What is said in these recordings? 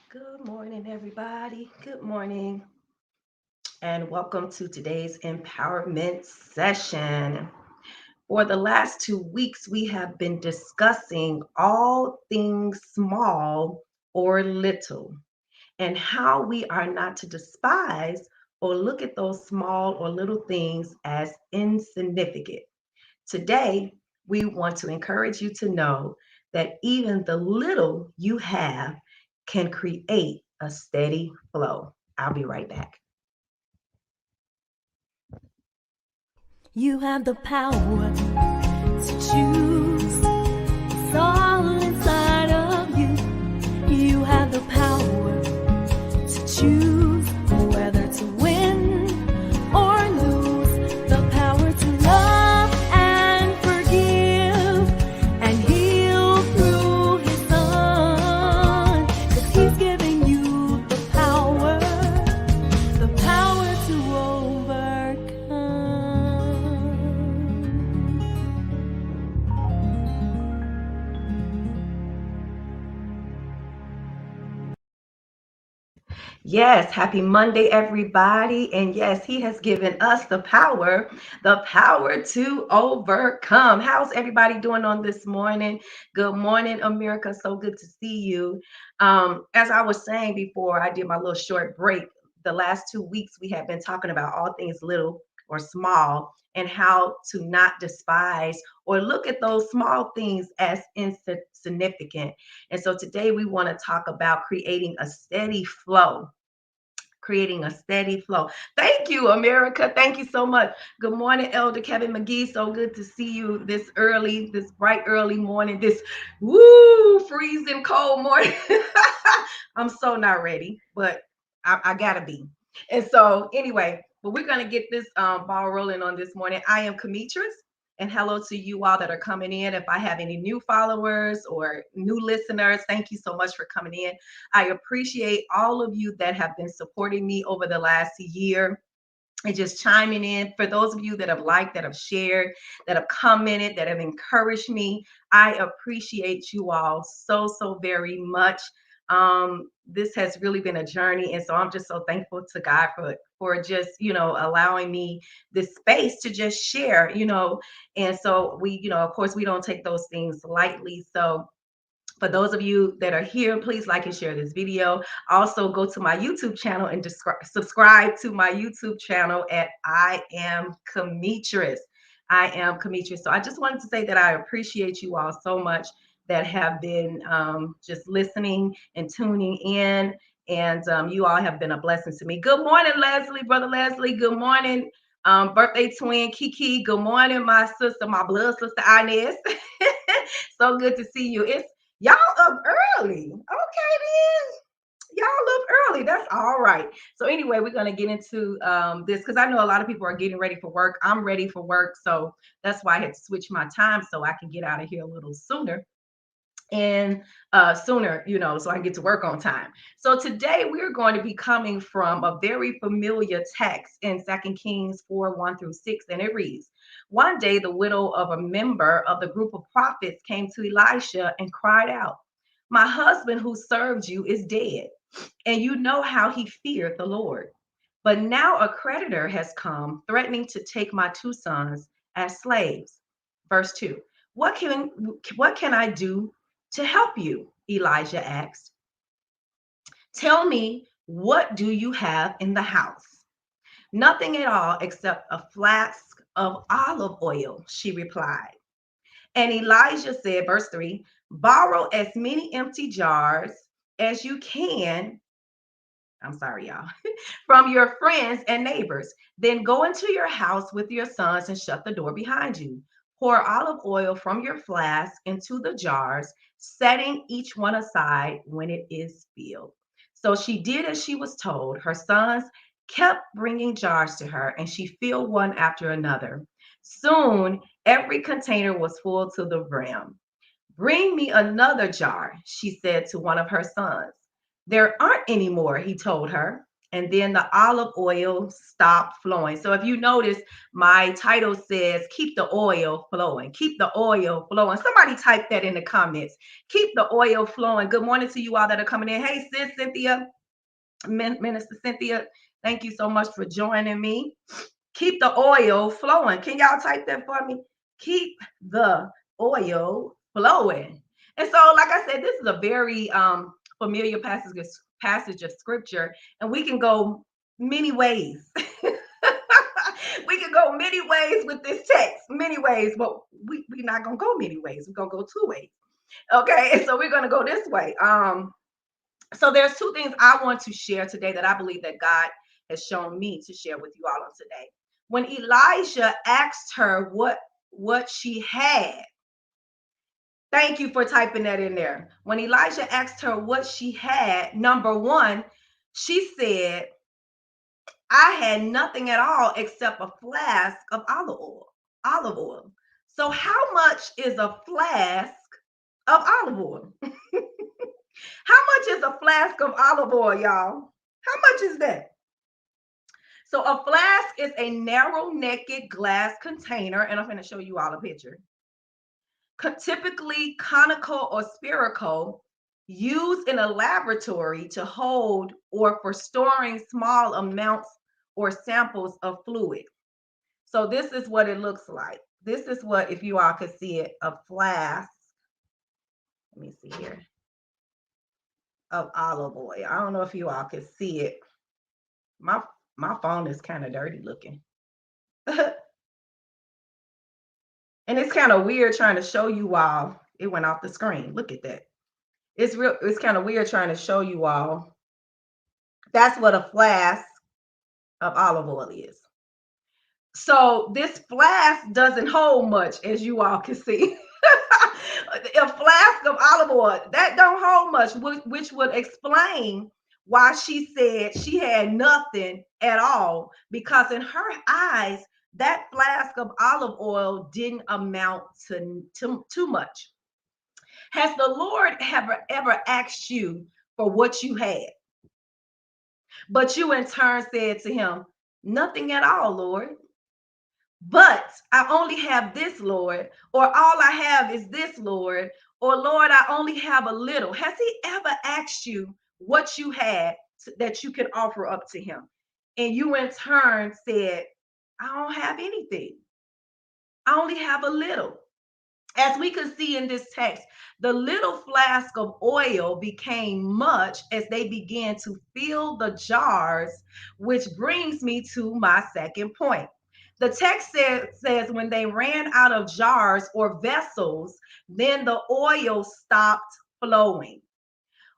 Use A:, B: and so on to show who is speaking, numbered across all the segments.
A: Good morning, everybody. Good morning, and welcome to today's empowerment session. For the last 2 weeks, we have been discussing all things small or little and how we are not to despise or look at those small or little things as insignificant. Today, we want to encourage you to know that even the little you have can create a steady flow. I'll be right back.
B: You have the power to choose. It's all inside of you. You have the power to choose whether to win or lose. The power to love and forgive and heal through His Son. 'Cause He's giving you the power to
A: Yes, happy Monday, everybody. And yes, he has given us the power to overcome. How's everybody doing on this morning? Good morning, America. So good to see you. As I was saying before, I did my little short break. The last 2 weeks, we have been talking about all things little or small and how to not despise or look at those small things as insignificant. And so today we want to talk about creating a steady flow, creating a steady flow. Thank you, America. Thank you so much. Good morning, Elder Kevin McGee. So good to see you this early, this bright early morning, this freezing cold morning. I'm so not ready, but I gotta be. And so anyway, but we're gonna get this ball rolling on this morning. I am Kmetris. And hello to you all that are coming in. If I have any new followers or new listeners, thank you so much for coming in. I appreciate all of you that have been supporting me over the last year and just chiming in. For those of you that have liked, that have shared, that have commented, that have encouraged me, I appreciate you all so very much. This has really been a journey, and so I'm just so thankful to God for just allowing me this space to just share. And so we, of course, we don't take those things lightly. So for those of you that are here, please like and share this video. Also, go to my YouTube channel and subscribe to my YouTube channel at I Am Kmetris. I Am Kmetris. So I just wanted to say that I appreciate you all so much that have been just listening and tuning in. And you all have been a blessing to me. Good morning, Leslie, Brother Leslie. Good morning, birthday twin Kiki. Good morning, my sister, my blood sister Inez. So good to see you. It's y'all up early. Okay, then. Y'all up early. That's all right. So anyway, we're gonna get into this because I know a lot of people are getting ready for work. I'm ready for work, so that's why I had to switch my time so I can get out of here a little sooner and sooner, so I can get to work on time. So today we're going to be coming from a very familiar text in 2 Kings 4:1-6, and it reads, "One day the widow of a member of the group of prophets came to Elisha and cried out, 'My husband who served you is dead, and you know how he feared the Lord. But now a creditor has come threatening to take my 2 sons as slaves.'" Verse 2. What can I do to help you?" Elijah asked. "Tell me, what do you have in the house?" "Nothing at all except a flask of olive oil," she replied. And Elijah said, verse 3, "Borrow as many empty jars as you can." I'm sorry, y'all. "From your friends and neighbors. Then go into your house with your sons and shut the door behind you. Pour olive oil from your flask into the jars, setting each one aside when it is filled." So she did as she was told. Her sons kept bringing jars to her, and she filled one after another. Soon, every container was full to the brim. "Bring me another jar," she said to one of her sons. "There aren't any more," he told her. and then the olive oil stopped flowing. So if you notice, my title says keep the oil flowing. Keep the oil flowing. Somebody type that in the comments. Keep the oil flowing. Good morning to you all that are coming in. Hey, sis Cynthia, Minister Cynthia, thank you so much for joining me. Keep the oil flowing. Can y'all type that for me? Keep the oil flowing. And so, like I said, this is a very familiar passage of scripture, and we can go many ways. We can go many ways with this text, many ways, but we're not gonna go many ways. We're gonna go two ways. Okay, so we're gonna go this way. So there's two things I want to share today that I believe that God has shown me to share with you all on today. When Elijah asked her what she had, thank you for typing that in there. When Elijah asked her what she had, number one, she said, I had nothing at all except a flask of olive oil. Olive oil. So how much is a flask of olive oil? How much is a flask of olive oil, y'all? How much is that? So a flask is a narrow-necked glass container, and I'm going to show you all a picture. Typically conical or spherical, used in a laboratory to hold or for storing small amounts or samples of fluid. So this is what it looks like. This is what, if you all could see it, a flask. Let me see here. Of olive oil. I don't know if you all can see it. My phone is kind of dirty looking. And it's kind of weird trying to show you all. It went off the screen. Look at that. It's kind of weird trying to show you all. That's what a flask of olive oil is. So this flask doesn't hold much, as you all can see. A flask of olive oil, that don't hold much, which would explain why she said she had nothing at all, because in her eyes, that flask of olive oil didn't amount to too much. Has the Lord ever asked you for what you had, but you in turn said to him, nothing at all, Lord? But I only have this, Lord, or all I have is this, Lord, or Lord, I only have a little. Has he ever asked you what you had that you can offer up to him? And you in turn said, I don't have anything. I only have a little. As we can see in this text, the little flask of oil became much as they began to fill the jars, which brings me to my second point. The text says when they ran out of jars or vessels, then the oil stopped flowing.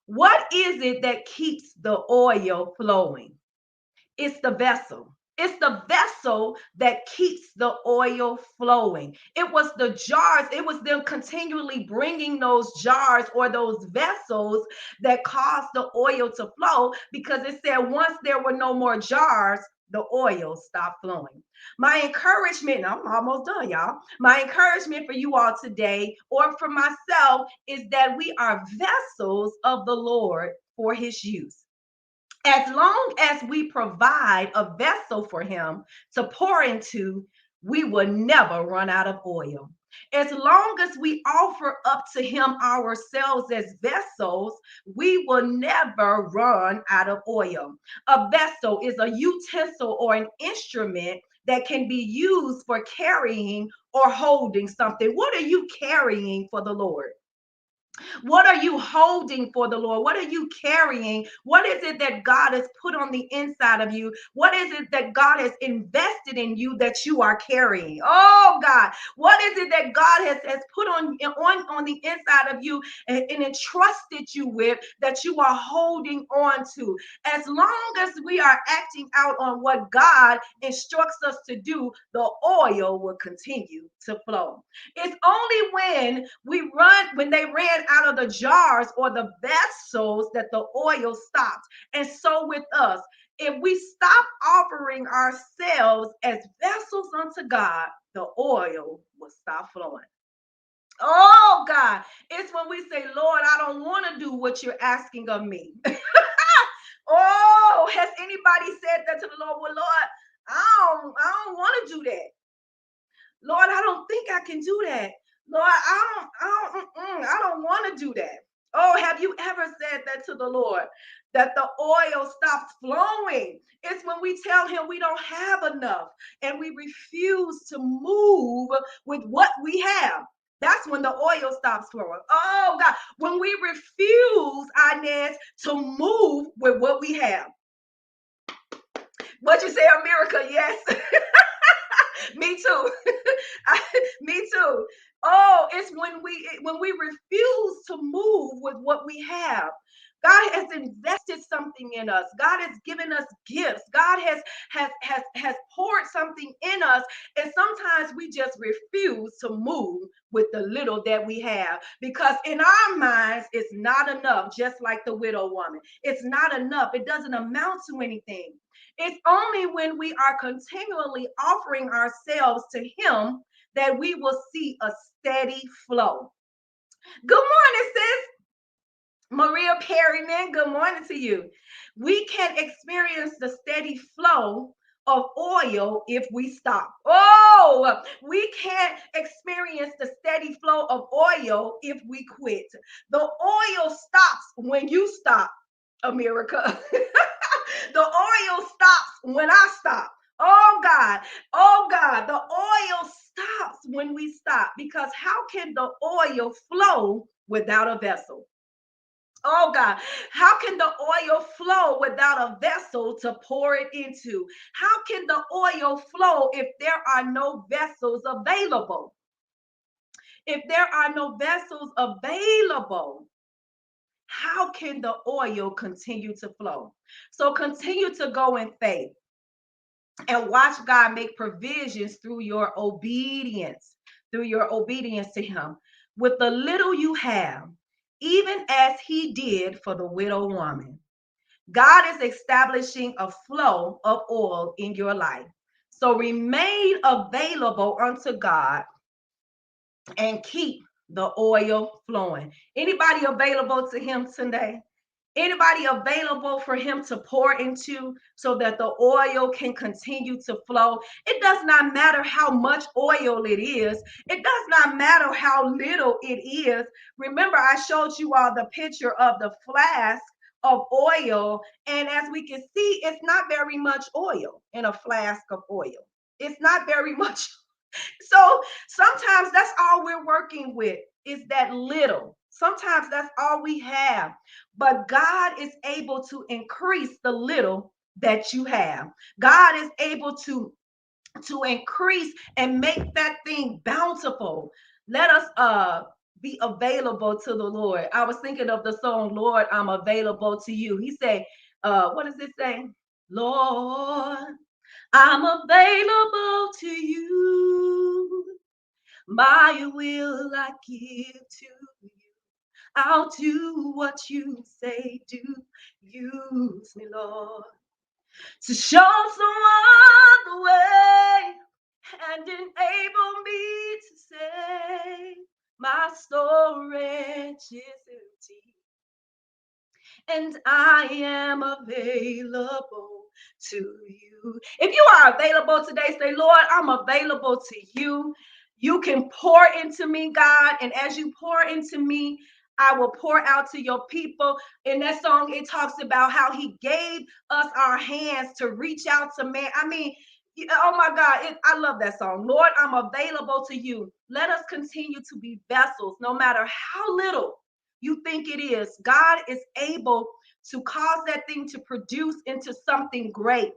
A: What is it that keeps the oil flowing? It's the vessel. It's the vessel that keeps the oil flowing. It was the jars, it was them continually bringing those jars or those vessels that caused the oil to flow, because it said once there were no more jars, the oil stopped flowing. My encouragement, I'm almost done, y'all. My encouragement for you all today, or for myself, is that we are vessels of the Lord for his use. As long as we provide a vessel for him to pour into, we will never run out of oil. As long as we offer up to him ourselves as vessels, we will never run out of oil. A vessel is a utensil or an instrument that can be used for carrying or holding something. What are you carrying for the Lord? What are you holding for the Lord? What are you carrying? What is it that God has put on the inside of you? What is it that God has invested in you that you are carrying? Oh God, what is it that God has put on the inside of you and entrusted you with that you are holding on to? As long as we are acting out on what God instructs us to do, the oil will continue to flow. It's only when they ran out of the jars or the vessels that the oil stopped. And so with us, if we stop offering ourselves as vessels unto God, the oil will stop flowing. Oh God, it's when we say, Lord, I don't want to do what you're asking of me. Oh, has anybody said that to the Lord? Well, Lord, I don't want to do that. Lord, I don't think I can do that. Lord, I don't want to do that. Oh, have you ever said that to the Lord? That the oil stops flowing. It's when we tell him we don't have enough and we refuse to move with what we have. That's when the oil stops flowing. Oh God, when we refuse, Inez, to move with what we have. What you say, America? Yes. Me too. Me too. Oh, it's when we refuse to move with what we have. God has invested something in us. God has given us gifts. God has poured something in us, and sometimes we just refuse to move with the little that we have because in our minds it's not enough. Just like the widow woman, it's not enough. It doesn't amount to anything. It's only when we are continually offering ourselves to Him that we will see a steady flow. Good morning, sis. Maria Perryman, good morning to you. We can experience the steady flow of oil if we stop. Oh, we can't experience the steady flow of oil if we quit. The oil stops when you stop, America. The oil stops when I stop. Oh God, oh God, the oil stops when we stop because how can the oil flow without a vessel? Oh God, how can the oil flow without a vessel to pour it into? How can the oil flow if there are no vessels available? If there are no vessels available, how can the oil continue to flow? So continue to go in faith and watch God make provisions through your obedience to Him. With the little you have, even as He did for the widow woman. God is establishing a flow of oil in your life. So remain available unto God and keep the oil flowing. Anybody available to Him today? Anybody available for Him to pour into so that the oil can continue to flow? It does not matter how much oil it is. It does not matter how little it is. Remember, I showed you all the picture of the flask of oil. And as we can see, it's not very much oil in a flask of oil. It's not very much. So sometimes that's all we're working with is that little. Sometimes that's all we have. But God is able to increase the little that you have. God is able to increase and make that thing bountiful. Let us be available to the Lord. I was thinking of the song, Lord, I'm available to you. He said, what does it say? Lord, I'm available to you. My will I give to you. I'll do what you say do. Use me, Lord, to show someone the way and enable me to say my storage is empty and I am available to you. If you are available today, say, Lord, I'm available to you. You can pour into me, God, and as you pour into me, I will pour out to your people. In that song, it talks about how He gave us our hands to reach out to man. I mean, oh my God, I love that song. Lord, I'm available to you. Let us continue to be vessels, no matter how little you think it is. God is able to cause that thing to produce into something great.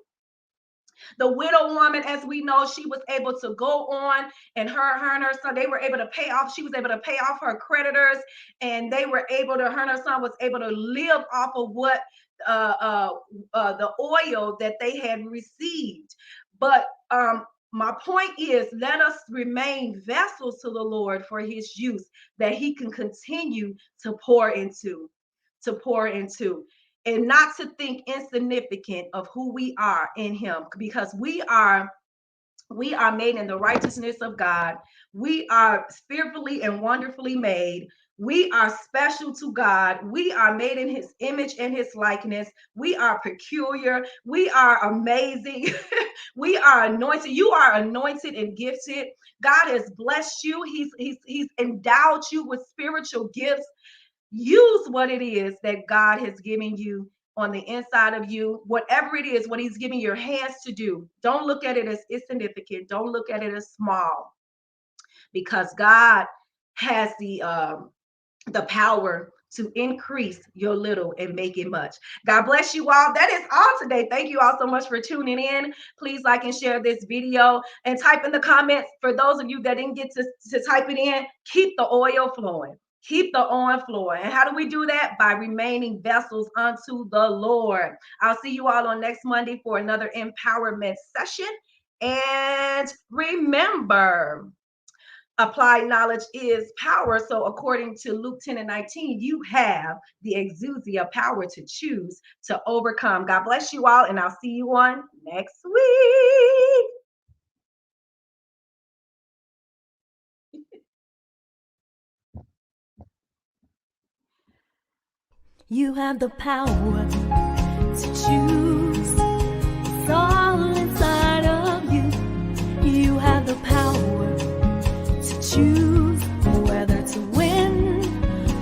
A: The widow woman, as we know, she was able to go on, and her and her son, they were able to pay off. She was able to pay off her creditors, and they were able to, her and her son was able to live off of what the oil that they had received. But my point is, let us remain vessels to the Lord for His use, that He can continue to pour into, and not to think insignificant of who we are in Him, because we are We are made in the righteousness of God. We are fearfully and wonderfully made. We are special to God. We are made in his image and his likeness. We are peculiar. We are amazing. We are anointed. You are anointed and gifted. God has blessed you. He's endowed you with spiritual gifts. Use what it is that God has given you on the inside of you, whatever it is, what he's giving your hands to do. Don't look at it as insignificant. Don't look at it as small, because God has the power to increase your little and make it much. God bless you all. That is all today. Thank you all so much for tuning in. Please like and share this video and type in the comments. For those of you that didn't get to type it in, keep the oil flowing. Keep the oil flowing. And how do we do that? By remaining vessels unto the Lord. I'll see you all on next Monday for another empowerment session. And remember, applied knowledge is power. So according to Luke 10:19, you have the exousia power to choose to overcome. God bless you all, and I'll see you on next week.
B: You have the power to choose. It's all inside of you. You have the power to choose whether to win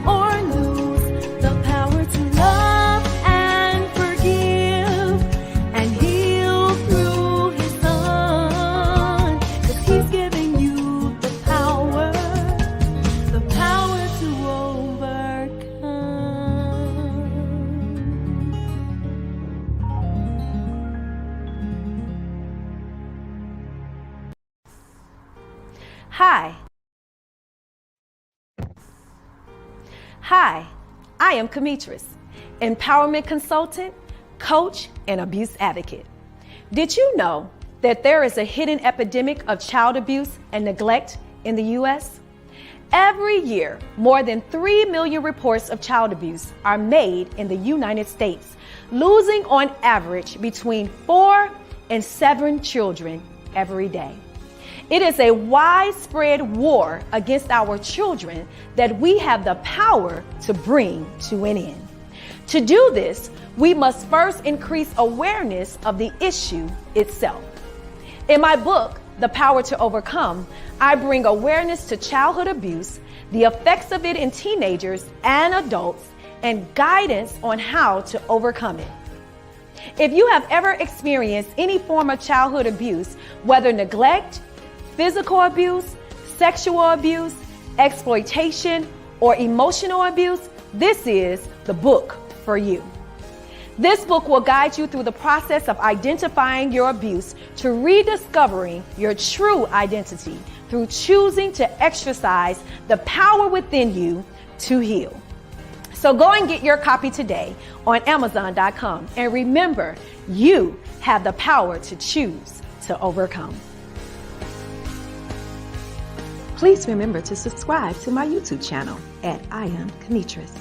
B: or lose. The power to love and forgive and heal through his son. 'Cause he's giving you the power to overcome. Hi, I am Kmetris, empowerment consultant, coach, and abuse advocate. Did you know that there is a hidden epidemic of child abuse and neglect in the U.S.? Every year, more than 3 million reports of child abuse are made in the United States, losing on average between 4 and 7 children every day. It is a widespread war against our children that we have the power to bring to an end. To do this, we must first increase awareness of the issue itself. In my book, The Power to Overcome, I bring awareness to childhood abuse, the effects of it in teenagers and adults, and guidance on how to overcome it. If you have ever experienced any form of childhood abuse, whether neglect, physical abuse, sexual abuse, exploitation, or emotional abuse, this is the book for you. This book will guide you through the process of identifying your abuse to rediscovering your true identity through choosing to exercise the power within you to heal. So go and get your copy today on Amazon.com. And remember, you have the power to choose to overcome.
A: Please remember to subscribe to my YouTube channel at I Am Kmetris.